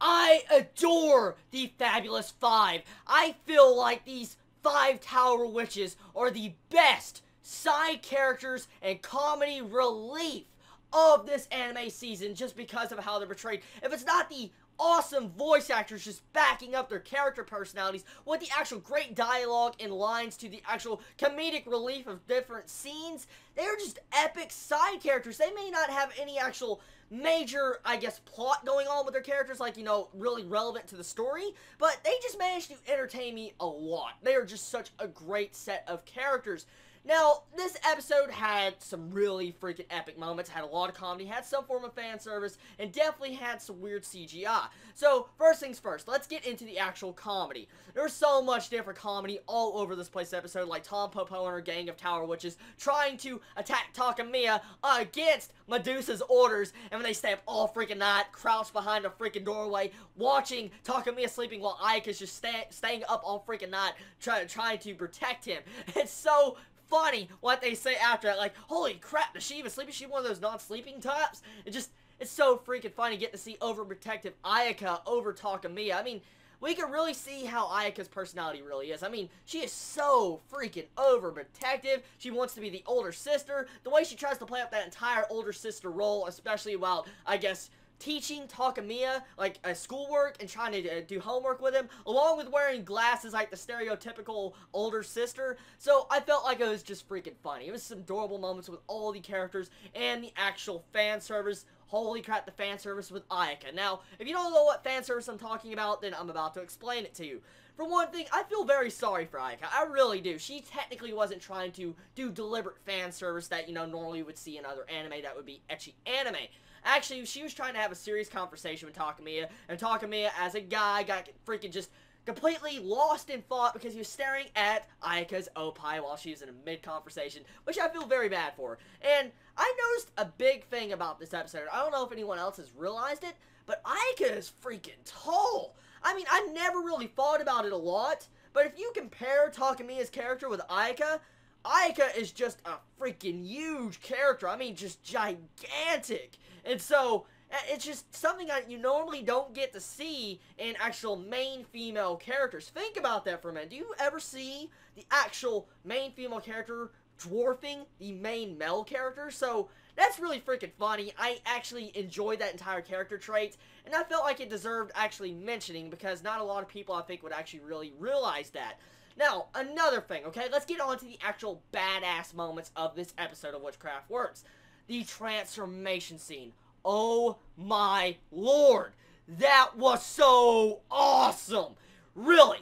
I adore the Fabulous Five. I feel like these five Tower Witches are the best side characters and comedy relief of this anime season just because of how they're portrayed. If it's not the awesome voice actors just backing up their character personalities with the actual great dialogue and lines to the actual comedic relief of different scenes, they're just epic side characters. They may not have any actual major, I guess, plot going on with their characters, like, you know, really relevant to the story, but they just manage to entertain me a lot. They are just such a great set of characters. Now, this episode had some really freaking epic moments, had a lot of comedy, had some form of fan service, and definitely had some weird CGI. So, first things first, let's get into the actual comedy. There's so much different comedy all over this place episode, like Tom Popo and her gang of Tower Witches trying to attack Takamiya against Medusa's orders, and when they stay up all freaking night, crouched behind a freaking doorway, watching Takamiya sleeping while Ayaka's just staying up all freaking night, trying to protect him. It's so funny what they say after that, like, holy crap, does she even sleep? Is she one of those non-sleeping types? It's so freaking funny getting to see overprotective Ayaka over Takamiya. I mean, we can really see how Ayaka's personality really is. I mean, she is so freaking overprotective. She wants to be the older sister. The way she tries to play up that entire older sister role, especially while, I guess, teaching Takamiya, like, schoolwork and trying to do homework with him, along with wearing glasses like the stereotypical older sister. So I felt like it was just freaking funny. It was some adorable moments with all the characters and the actual fan service. Holy crap, the fan service with Ayaka. Now, if you don't know what fan service I'm talking about, then I'm about to explain it to you. For one thing, I feel very sorry for Ayaka. I really do. She technically wasn't trying to do deliberate fan service that, you know, normally you would see in other anime that would be ecchi anime. Actually, she was trying to have a serious conversation with Takamiya, and Takamiya, as a guy, got freaking just completely lost in thought because he was staring at Ayaka's opie while she was in a mid-conversation, which I feel very bad for. And I noticed a big thing about this episode. I don't know if anyone else has realized it, but Ayaka is freaking tall. I mean, I never really thought about it a lot, but if you compare Takamiya's character with Ayaka, Ayaka is just a freaking huge character. I mean, just gigantic. And so, it's just something that you normally don't get to see in actual main female characters. Think about that for a minute. Do you ever see the actual main female character dwarfing the main male character? So, that's really freaking funny. I actually enjoyed that entire character trait, and I felt like it deserved actually mentioning because not a lot of people, I think, would actually really realize that. Now, another thing, okay? Let's get on to the actual badass moments of this episode of Witchcraft Works. The transformation scene. Oh my lord. That was so awesome. Really.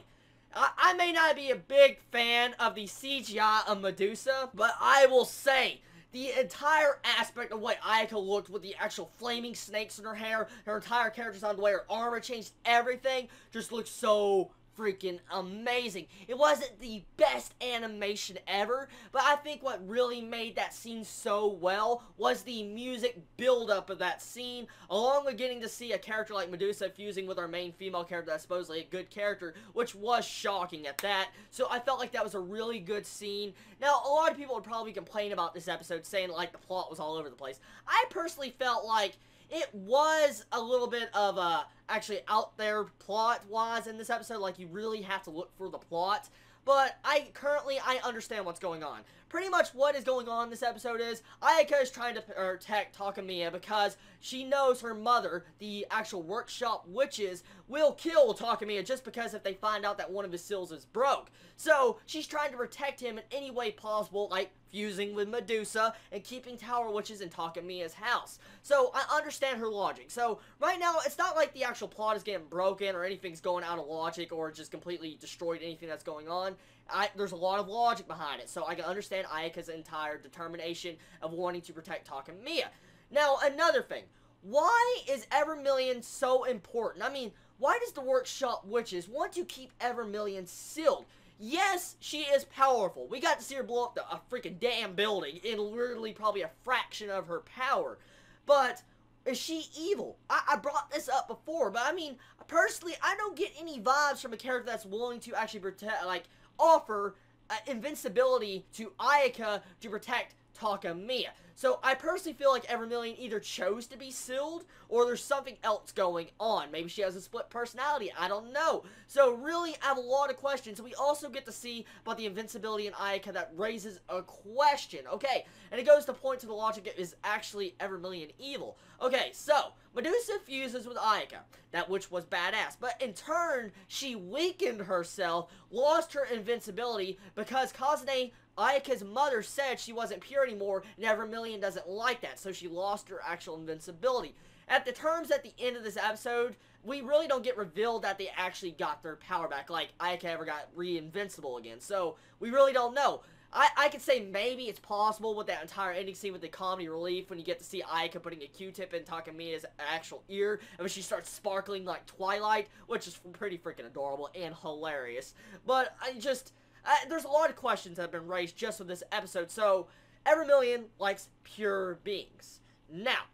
I may not be a big fan of the CGI of Medusa, but I will say, the entire aspect of what Ayaka looked with the actual flaming snakes in her hair, her entire character design, the way her armor changed, everything just looked so freaking amazing. It wasn't the best animation ever, but I think what really made that scene so well was the music build-up of that scene, along with getting to see a character like Medusa fusing with our main female character that's supposedly a good character, which was shocking at that. So I felt like that was a really good scene. Now, a lot of people would probably complain about this episode, saying like the plot was all over the place. I personally felt like it was a little bit of a actually out there plot-wise in this episode. Like, you really have to look for the plot. But I understand what's going on. Pretty much what is going on in this episode is Ayaka is trying to protect Takamiya because she knows her mother, the actual workshop witches, will kill Takamiya just because if they find out that one of his seals is broke. So she's trying to protect him in any way possible, like fusing with Medusa and keeping Tower Witches in Takamiya's house. So I understand her logic. So right now, it's not like the actual plot is getting broken or anything's going out of logic or just completely destroyed anything that's going on. There's a lot of logic behind it, so I can understand Ayaka's entire determination of wanting to protect Takamiya. Now, another thing. Why is Evermillion so important? I mean, why does the Workshop Witches want to keep Evermillion sealed? Yes, she is powerful. We got to see her blow up a freaking damn building in literally probably a fraction of her power. But is she evil? I brought this up before, but I mean, personally, I don't get any vibes from a character that's willing to actually protect, like, offer invincibility to Ayaka to protect Takamiya. So I personally feel like Evermillion either chose to be sealed, or there's something else going on. Maybe she has a split personality, I don't know. So really, I have a lot of questions. We also get to see about the invincibility in Ayaka that raises a question. Okay, and it goes to point to the logic, is actually Evermillion evil? Okay, so Medusa fuses with Ayaka, that which was badass, but in turn, she weakened herself, lost her invincibility, because Kazune, Ayaka's mother, said she wasn't pure anymore, and Evermillion doesn't like that, so she lost her actual invincibility. At the terms at the end of this episode, we really don't get revealed that they actually got their power back, like Ayaka ever got re-invincible again, so we really don't know. I could say maybe it's possible with that entire ending scene with the comedy relief when you get to see Ayaka putting a Q-tip in Takemiya's actual ear, and when she starts sparkling like Twilight, which is pretty freaking adorable and hilarious. But there's a lot of questions that have been raised just with this episode, so Evermillion likes pure beings. Now,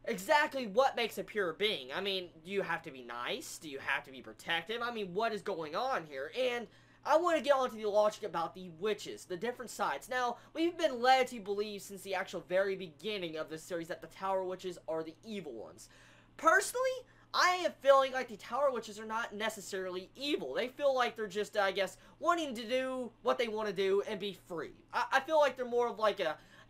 exactly what makes a pure being? I mean, do you have to be nice? Do you have to be protective? I mean, what is going on here? And I want to get on to the logic about the witches, the different sides. Now, we've been led to believe since the actual very beginning of this series that the Tower Witches are the evil ones. Personally, I am feeling like the Tower Witches are not necessarily evil. They feel like they're just, I guess, wanting to do what they want to do and be free. I feel like they're more of like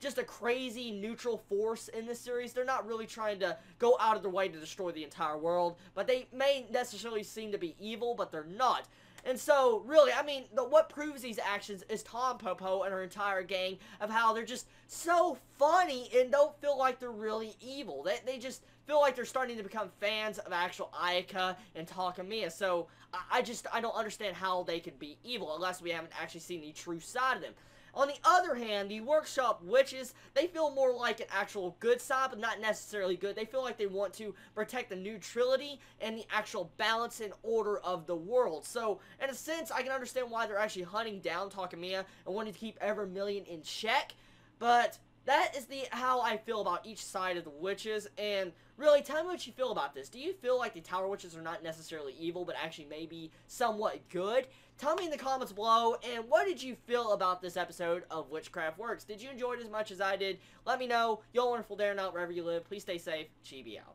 just a crazy neutral force in this series. They're not really trying to go out of their way to destroy the entire world, but they may necessarily seem to be evil, but they're not. And so, really, I mean, what proves these actions is Tom Popo and her entire gang of how they're just so funny and don't feel like they're really evil. They just feel like they're starting to become fans of actual Ayaka and Takemiya. So, I don't understand how they could be evil unless we haven't actually seen the true side of them. On the other hand, the workshop witches, they feel more like an actual good side, but not necessarily good. They feel like they want to protect the neutrality and the actual balance and order of the world. So, in a sense, I can understand why they're actually hunting down Takemiya and wanting to keep Evermillion in check. But that is how I feel about each side of the witches. And really, tell me what you feel about this. Do you feel like the Tower Witches are not necessarily evil, but actually maybe somewhat good? Tell me in the comments below, and what did you feel about this episode of Witchcraft Works? Did you enjoy it as much as I did? Let me know. You're a wonderful day or not, wherever you live. Please stay safe. Chibi out.